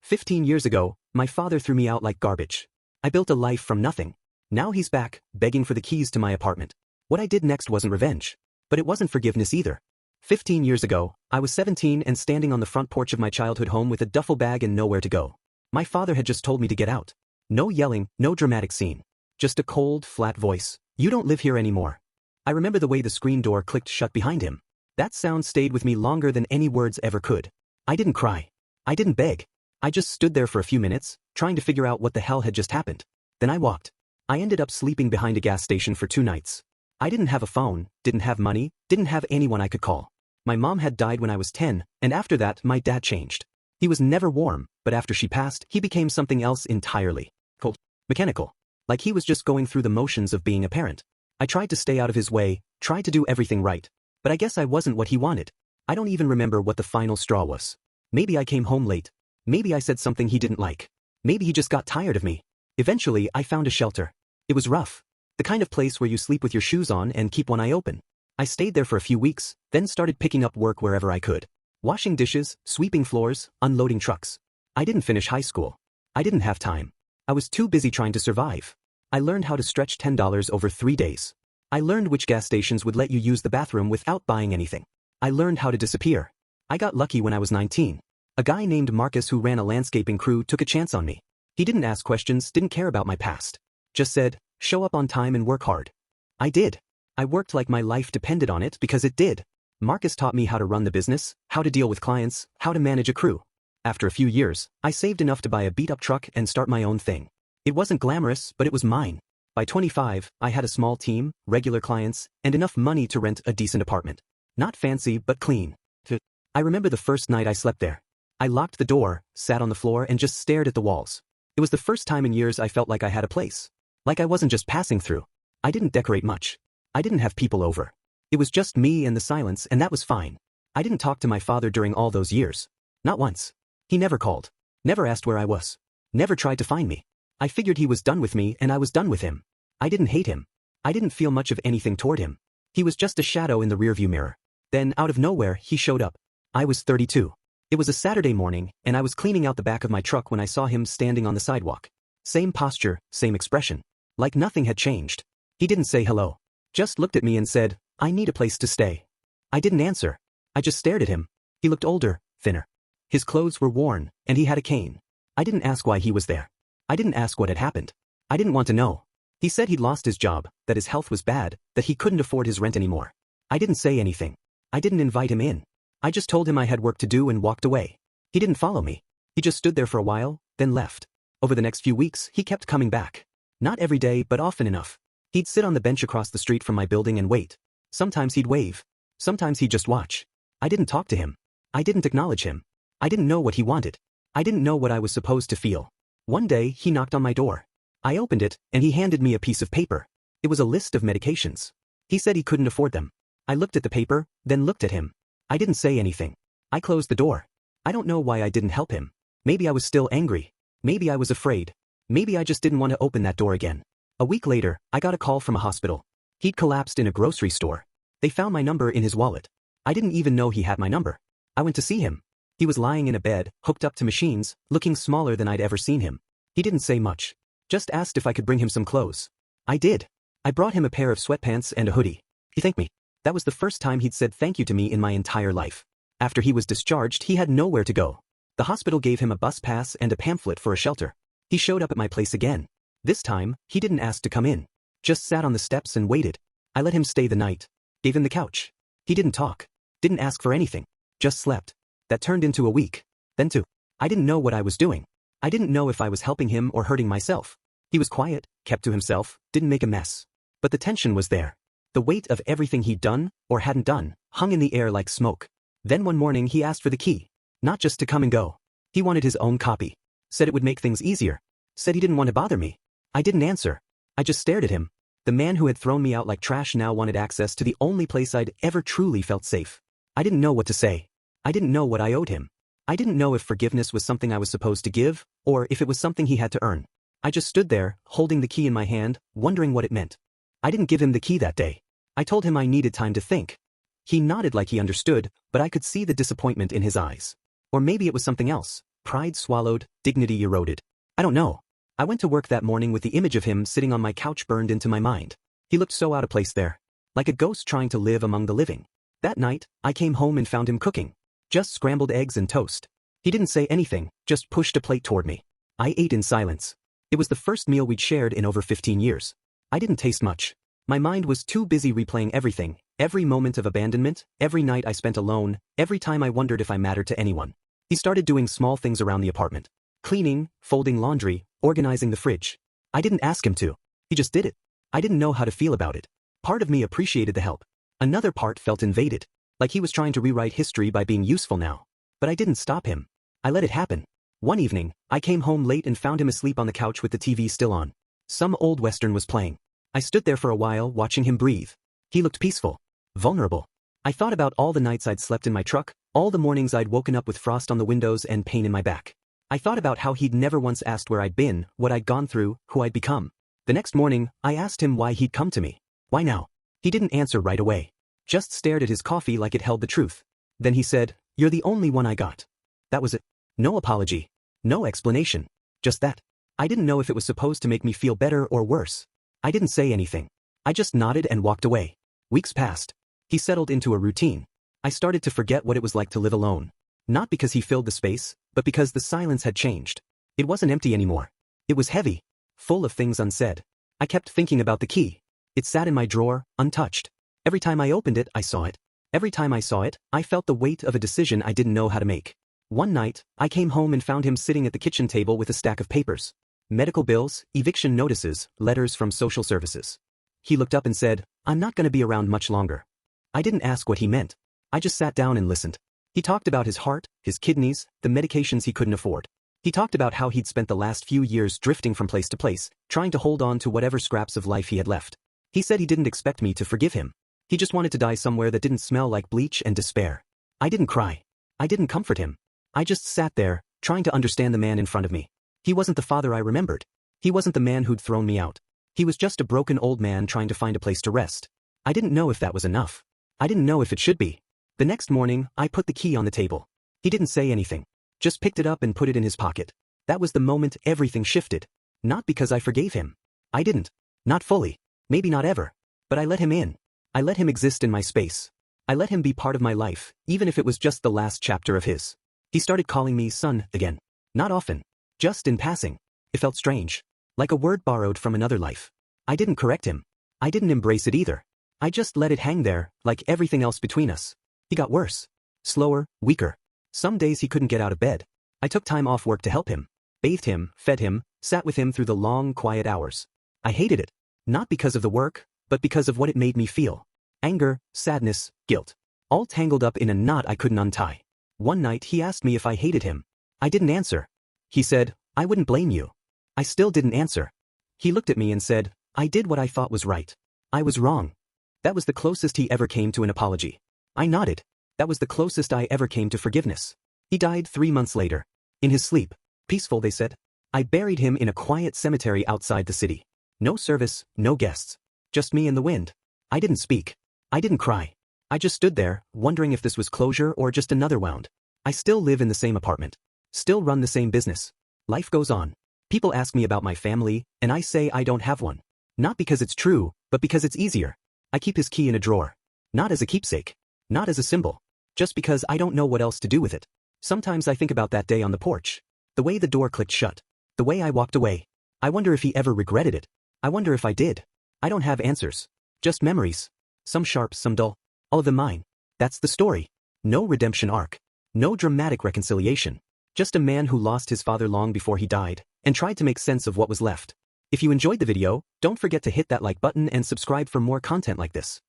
15 years ago, my father threw me out like garbage. I built a life from nothing. Now he's back, begging for the keys to my apartment. What I did next wasn't revenge. But it wasn't forgiveness either. 15 years ago, I was 17 and standing on the front porch of my childhood home with a duffel bag and nowhere to go. My father had just told me to get out. No yelling, no dramatic scene. Just a cold, flat voice. You don't live here anymore. I remember the way the screen door clicked shut behind him. That sound stayed with me longer than any words ever could. I didn't cry. I didn't beg. I just stood there for a few minutes, trying to figure out what the hell had just happened. Then I walked. I ended up sleeping behind a gas station for 2 nights. I didn't have a phone, didn't have money, didn't have anyone I could call. My mom had died when I was 10, and after that my dad changed. He was never warm, but after she passed, he became something else entirely. Cold. Mechanical. Like he was just going through the motions of being a parent. I tried to stay out of his way, tried to do everything right. But I guess I wasn't what he wanted. I don't even remember what the final straw was. Maybe I came home late. Maybe I said something he didn't like. Maybe he just got tired of me. Eventually, I found a shelter. It was rough. The kind of place where you sleep with your shoes on and keep one eye open. I stayed there for a few weeks, then started picking up work wherever I could. Washing dishes, sweeping floors, unloading trucks. I didn't finish high school. I didn't have time. I was too busy trying to survive. I learned how to stretch $10 over 3 days. I learned which gas stations would let you use the bathroom without buying anything. I learned how to disappear. I got lucky when I was 19. A guy named Marcus who ran a landscaping crew took a chance on me. He didn't ask questions, didn't care about my past. Just said, show up on time and work hard. I did. I worked like my life depended on it because it did. Marcus taught me how to run the business, how to deal with clients, how to manage a crew. After a few years, I saved enough to buy a beat-up truck and start my own thing. It wasn't glamorous, but it was mine. By 25, I had a small team, regular clients, and enough money to rent a decent apartment. Not fancy, but clean. I remember the first night I slept there. I locked the door, sat on the floor and just stared at the walls. It was the first time in years I felt like I had a place. Like I wasn't just passing through. I didn't decorate much. I didn't have people over. It was just me and the silence, and that was fine. I didn't talk to my father during all those years. Not once. He never called. Never asked where I was. Never tried to find me. I figured he was done with me and I was done with him. I didn't hate him. I didn't feel much of anything toward him. He was just a shadow in the rearview mirror. Then, out of nowhere, he showed up. I was 32. It was a Saturday morning, and I was cleaning out the back of my truck when I saw him standing on the sidewalk. Same posture, same expression. Like nothing had changed. He didn't say hello. Just looked at me and said, I need a place to stay. I didn't answer. I just stared at him. He looked older, thinner. His clothes were worn, and he had a cane. I didn't ask why he was there. I didn't ask what had happened. I didn't want to know. He said he'd lost his job, that his health was bad, that he couldn't afford his rent anymore. I didn't say anything. I didn't invite him in. I just told him I had work to do and walked away. He didn't follow me. He just stood there for a while, then left. Over the next few weeks, he kept coming back. Not every day, but often enough. He'd sit on the bench across the street from my building and wait. Sometimes he'd wave. Sometimes he'd just watch. I didn't talk to him. I didn't acknowledge him. I didn't know what he wanted. I didn't know what I was supposed to feel. One day, he knocked on my door. I opened it, and he handed me a piece of paper. It was a list of medications. He said he couldn't afford them. I looked at the paper, then looked at him. I didn't say anything. I closed the door. I don't know why I didn't help him. Maybe I was still angry. Maybe I was afraid. Maybe I just didn't want to open that door again. A week later, I got a call from a hospital. He'd collapsed in a grocery store. They found my number in his wallet. I didn't even know he had my number. I went to see him. He was lying in a bed, hooked up to machines, looking smaller than I'd ever seen him. He didn't say much. Just asked if I could bring him some clothes. I did. I brought him a pair of sweatpants and a hoodie. He thanked me. That was the first time he'd said thank you to me in my entire life. After he was discharged, he had nowhere to go. The hospital gave him a bus pass and a pamphlet for a shelter. He showed up at my place again. This time, he didn't ask to come in. Just sat on the steps and waited. I let him stay the night. Gave him the couch. He didn't talk. Didn't ask for anything. Just slept. That turned into a week. Then 2. I didn't know what I was doing. I didn't know if I was helping him or hurting myself. He was quiet, kept to himself, didn't make a mess. But the tension was there. The weight of everything he'd done, or hadn't done, hung in the air like smoke. Then one morning he asked for the key. Not just to come and go. He wanted his own copy. Said it would make things easier. Said he didn't want to bother me. I didn't answer. I just stared at him. The man who had thrown me out like trash now wanted access to the only place I'd ever truly felt safe. I didn't know what to say. I didn't know what I owed him. I didn't know if forgiveness was something I was supposed to give, or if it was something he had to earn. I just stood there, holding the key in my hand, wondering what it meant. I didn't give him the key that day. I told him I needed time to think. He nodded like he understood, but I could see the disappointment in his eyes. Or maybe it was something else. Pride swallowed, dignity eroded. I don't know. I went to work that morning with the image of him sitting on my couch burned into my mind. He looked so out of place there. Like a ghost trying to live among the living. That night, I came home and found him cooking. Just scrambled eggs and toast. He didn't say anything, just pushed a plate toward me. I ate in silence. It was the first meal we'd shared in over 15 years. I didn't taste much. My mind was too busy replaying everything, every moment of abandonment, every night I spent alone, every time I wondered if I mattered to anyone. He started doing small things around the apartment. Cleaning, folding laundry, organizing the fridge. I didn't ask him to. He just did it. I didn't know how to feel about it. Part of me appreciated the help. Another part felt invaded. Like he was trying to rewrite history by being useful now. But I didn't stop him. I let it happen. One evening, I came home late and found him asleep on the couch with the TV still on. Some old western was playing. I stood there for a while watching him breathe. He looked peaceful. Vulnerable. I thought about all the nights I'd slept in my truck, all the mornings I'd woken up with frost on the windows and pain in my back. I thought about how he'd never once asked where I'd been, what I'd gone through, who I'd become. The next morning, I asked him why he'd come to me. Why now? He didn't answer right away. Just stared at his coffee like it held the truth. Then he said, "You're the only one I got." That was it. No apology. No explanation. Just that. I didn't know if it was supposed to make me feel better or worse. I didn't say anything. I just nodded and walked away. Weeks passed. He settled into a routine. I started to forget what it was like to live alone. Not because he filled the space, but because the silence had changed. It wasn't empty anymore. It was heavy. Full of things unsaid. I kept thinking about the key. It sat in my drawer, untouched. Every time I opened it, I saw it. Every time I saw it, I felt the weight of a decision I didn't know how to make. One night, I came home and found him sitting at the kitchen table with a stack of papers. Medical bills, eviction notices, letters from social services. He looked up and said, "I'm not going to be around much longer." I didn't ask what he meant. I just sat down and listened. He talked about his heart, his kidneys, the medications he couldn't afford. He talked about how he'd spent the last few years drifting from place to place, trying to hold on to whatever scraps of life he had left. He said he didn't expect me to forgive him. He just wanted to die somewhere that didn't smell like bleach and despair. I didn't cry. I didn't comfort him. I just sat there, trying to understand the man in front of me. He wasn't the father I remembered. He wasn't the man who'd thrown me out. He was just a broken old man trying to find a place to rest. I didn't know if that was enough. I didn't know if it should be. The next morning, I put the key on the table. He didn't say anything. Just picked it up and put it in his pocket. That was the moment everything shifted. Not because I forgave him. I didn't. Not fully. Maybe not ever. But I let him in. I let him exist in my space. I let him be part of my life, even if it was just the last chapter of his. He started calling me son again. Not often. Just in passing. It felt strange. Like a word borrowed from another life. I didn't correct him. I didn't embrace it either. I just let it hang there, like everything else between us. He got worse. Slower, weaker. Some days he couldn't get out of bed. I took time off work to help him. Bathed him, fed him, sat with him through the long, quiet hours. I hated it. Not because of the work, but because of what it made me feel. Anger, sadness, guilt. All tangled up in a knot I couldn't untie. One night he asked me if I hated him. I didn't answer. He said, "I wouldn't blame you." I still didn't answer. He looked at me and said, "I did what I thought was right. I was wrong." That was the closest he ever came to an apology. I nodded. That was the closest I ever came to forgiveness. He died 3 months later. In his sleep. Peaceful, they said. I buried him in a quiet cemetery outside the city. No service, no guests. Just me and the wind. I didn't speak. I didn't cry. I just stood there, wondering if this was closure or just another wound. I still live in the same apartment. Still run the same business. Life goes on. People ask me about my family, and I say I don't have one. Not because it's true, but because it's easier. I keep his key in a drawer. Not as a keepsake. Not as a symbol. Just because I don't know what else to do with it. Sometimes I think about that day on the porch. The way the door clicked shut. The way I walked away. I wonder if he ever regretted it. I wonder if I did. I don't have answers. Just memories. Some sharp, some dull. All of them mine. That's the story. No redemption arc. No dramatic reconciliation. Just a man who lost his father long before he died, and tried to make sense of what was left. If you enjoyed the video, don't forget to hit that like button and subscribe for more content like this.